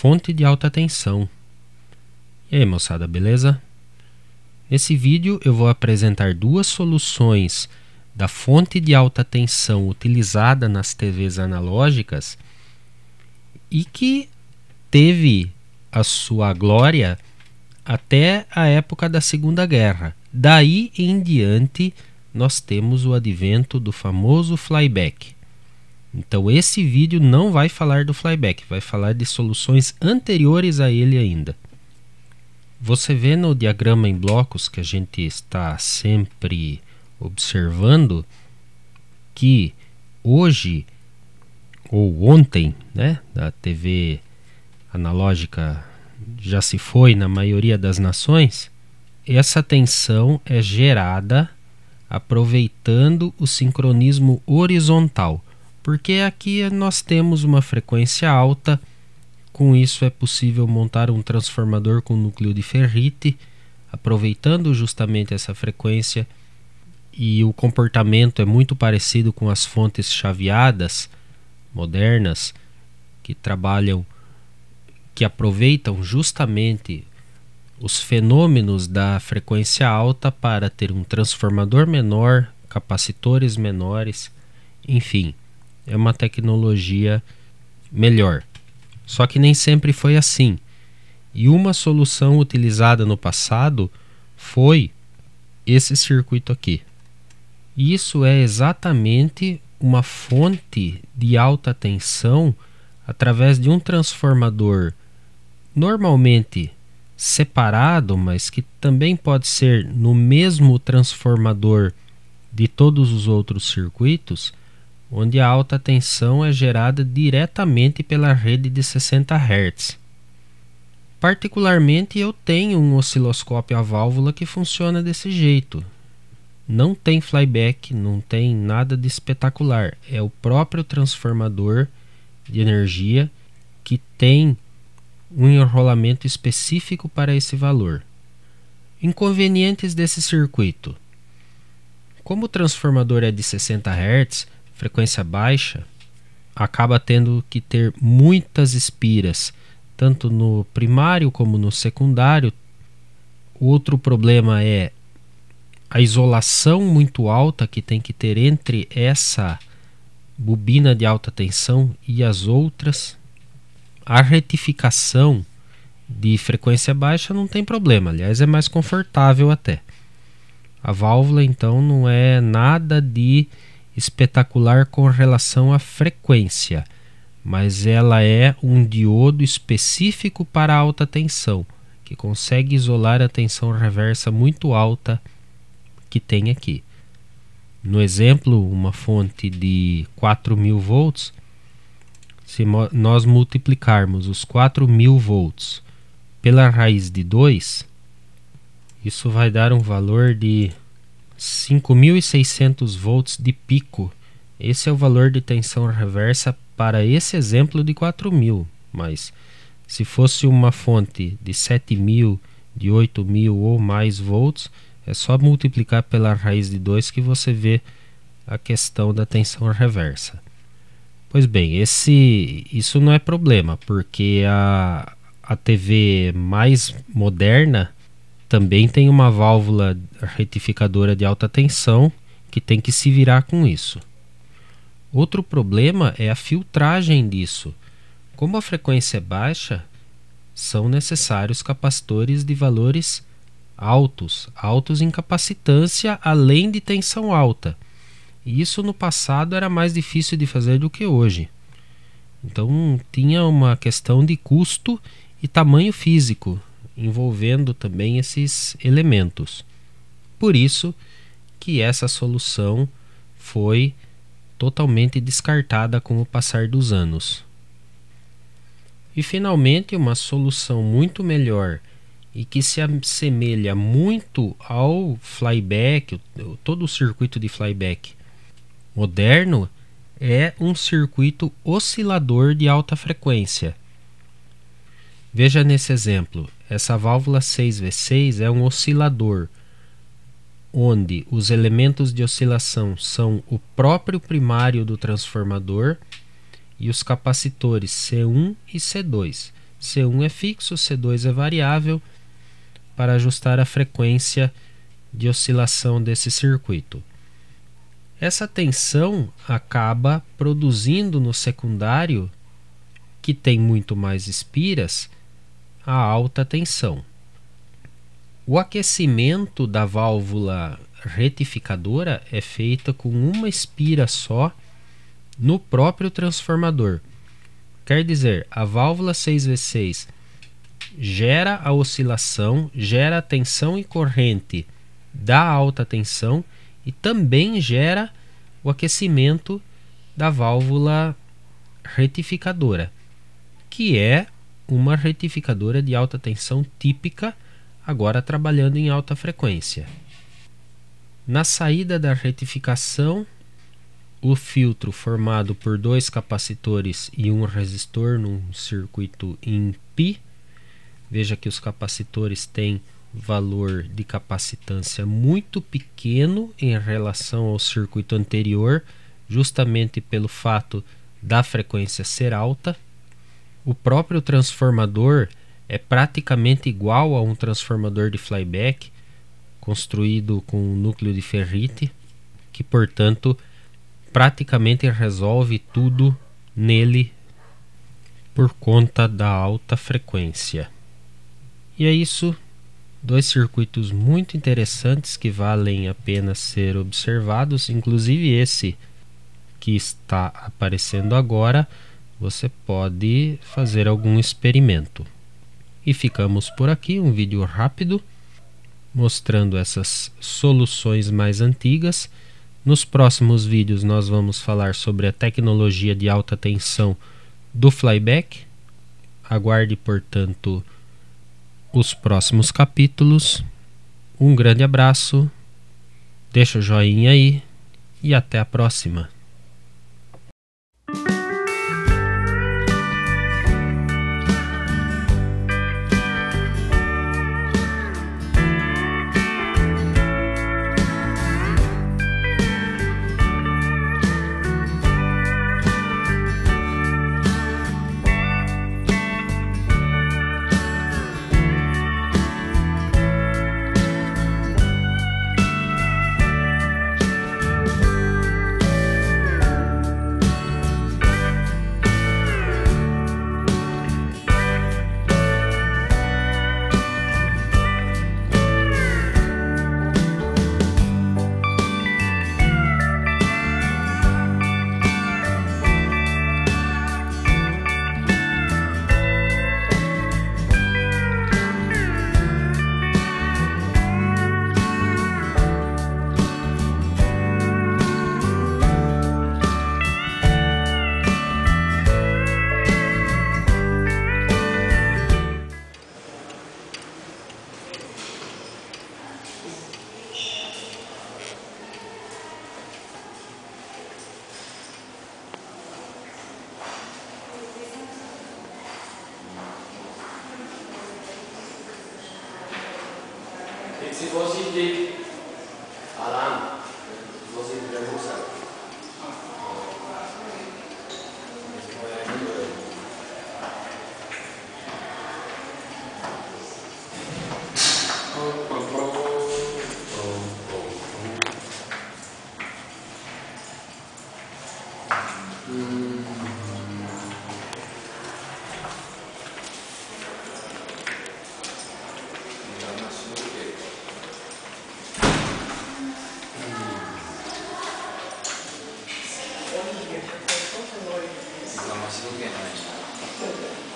fonte de alta tensão. E aí, moçada, beleza? Nesse vídeo eu vou apresentar duas soluções da fonte de alta tensão utilizada nas TVs analógicas e que teve a sua glória até a época da Segunda Guerra. Daí em diante nós temos o advento do famoso flyback. Então esse vídeo não vai falar do flyback, vai falar de soluções anteriores a ele ainda. Você vê no diagrama em blocos que a gente está sempre observando que hoje ou ontem, a TV analógica já se foi na maioria das nações. Essa tensão é gerada aproveitando o sincronismo horizontal, porque aqui nós temos uma frequência alta. Com isso é possível montar um transformador com núcleo de ferrite, aproveitando justamente essa frequência, e o comportamento é muito parecido com as fontes chaveadas modernas que aproveitam justamente os fenômenos da frequência alta para ter um transformador menor, capacitores menores, enfim, é uma tecnologia melhor. Só que nem sempre foi assim. E uma solução utilizada no passado foi esse circuito aqui. Isso é exatamente uma fonte de alta tensão através de um transformador normalmente separado, mas que também pode ser no mesmo transformador de todos os outros circuitos, onde a alta tensão é gerada diretamente pela rede de 60 Hz. Particularmente eu tenho um osciloscópio a válvula que funciona desse jeito. Não tem flyback, não tem nada de espetacular. É o próprio transformador de energia que tem um enrolamento específico para esse valor. Inconvenientes desse circuito. Como o transformador é de 60 Hz, frequência baixa, acaba tendo que ter muitas espiras, tanto no primário como no secundário. Outro problema é a isolação muito alta que tem que ter entre essa bobina de alta tensão e as outras. A retificação de frequência baixa não tem problema, aliás é mais confortável até. A válvula então não é nada de espetacular com relação à frequência, mas ela é um diodo específico para alta tensão, que consegue isolar a tensão reversa muito alta que tem aqui. No exemplo, uma fonte de 4.000 volts, se nós multiplicarmos os 4.000 volts pela raiz de 2, isso vai dar um valor de 5.600 volts de pico. Esse é o valor de tensão reversa para esse exemplo de 4.000, mas se fosse uma fonte de 7.000, de 8.000 ou mais volts, é só multiplicar pela raiz de 2 que você vê a questão da tensão reversa. Pois bem, isso não é problema, porque a TV mais moderna também tem uma válvula retificadora de alta tensão que tem que se virar com isso. Outro problema é a filtragem disso. Como a frequência é baixa, são necessários capacitores de valores altos em capacitância, além de tensão alta. E isso no passado era mais difícil de fazer do que hoje. Então tinha uma questão de custo e tamanho físico envolvendo também esses elementos. Por isso que essa solução foi totalmente descartada com o passar dos anos. E finalmente uma solução muito melhor e que se assemelha muito ao flyback, todo o circuito de flyback moderno, é um circuito oscilador de alta frequência. Veja nesse exemplo, essa válvula 6V6 é um oscilador, onde os elementos de oscilação são o próprio primário do transformador e os capacitores C1 e C2. C1 é fixo, C2 é variável, para ajustar a frequência de oscilação desse circuito. Essa tensão acaba produzindo no secundário, que tem muito mais espiras, a alta tensão. O aquecimento da válvula retificadora é feito com uma espira só no próprio transformador. Quer dizer, a válvula 6V6 gera a oscilação, gera a tensão e corrente da alta tensão e também gera o aquecimento da válvula retificadora, que é uma retificadora de alta tensão típica, agora trabalhando em alta frequência. Na saída da retificação, o filtro formado por 2 capacitores e um resistor num circuito em π. Veja que os capacitores têm valor de capacitância muito pequeno em relação ao circuito anterior, justamente pelo fato da frequência ser alta. O próprio transformador é praticamente igual a um transformador de flyback, construído com um núcleo de ferrite, que portanto praticamente resolve tudo nele por conta da alta frequência. E é isso, 2 circuitos muito interessantes que valem a pena ser observados, inclusive esse que está aparecendo agora, você pode fazer algum experimento. E ficamos por aqui, um vídeo rápido mostrando essas soluções mais antigas. Nos próximos vídeos nós vamos falar sobre a tecnologia de alta tensão do flyback. Aguarde, portanto, os próximos capítulos. Um grande abraço, deixa o joinha aí e até a próxima. Se fosse de arame, se fosse de revolução. Reclamação que é mais.